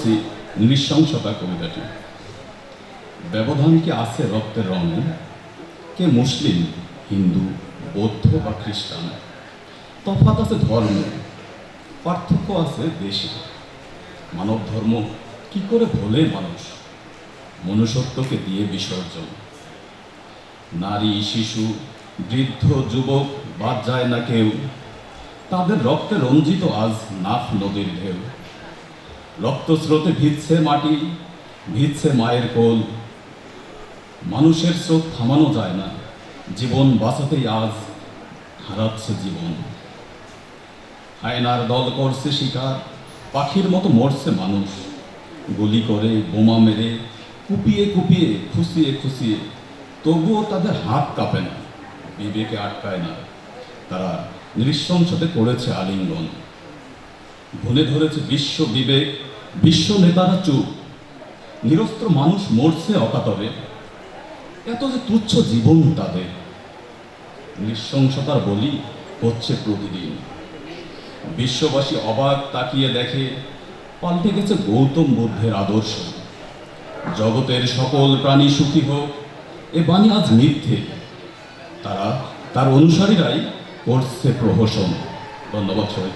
পড়ছি নৃশংসতা কবিতাটি। ব্যবধান কি আছে রক্তের রঙে? কে মুসলিম, হিন্দু, বৌদ্ধ বা খ্রিস্টান? তফাৎ আছে ধর্মে, পার্থক্য আছে দেশে। মানব ধর্ম কি করে ভোলে মানুষ? মনুষ্যত্বকে দিয়ে বিসর্জন। নারী, শিশু, বৃদ্ধ, যুবক বাদ যায় না কেউ। তাদের রক্তে রঞ্জিত আজ নাফ নদীর ঢেউ। রক্তস্রোতে ভিজছে মাটি, ভিজছে মায়ের কোল। মানুষের স্রোত থামানো যায় না, জীবন বাঁচাতেই আজ হারাচ্ছে জীবন। হায়নার দল করছে শিকার, পাখির মতো মরছে মানুষ। গুলি করে, বোমা মেরে, কুপিয়ে কুপিয়ে, খুশিয়ে খুশিয়ে, তবুও তাদের হাত কাঁপে না, বিবেকে আটকায় না। তারা নৃশংসতে করেছে আলিঙ্গন। ভুলে ধরেছে বিশ্ব বিবেক, বিশ্ব নেতারা চুপ। নিরস্ত্র মানুষ মরছে অকাতরে, এত যে তুচ্ছ জীবন তাদের। নৃশংসতার বলি হচ্ছে প্রতিদিন। বিশ্ববাসী অবাক তাকিয়ে দেখে, পাল্টে গেছে গৌতম বুদ্ধের আদর্শ। জগতের সকল প্রাণী সুখী হোক, এ বাণী আজ মিথ্যে। তার অনুসারীরাই করছে প্রহসন। ধন্যবাদ সবাই।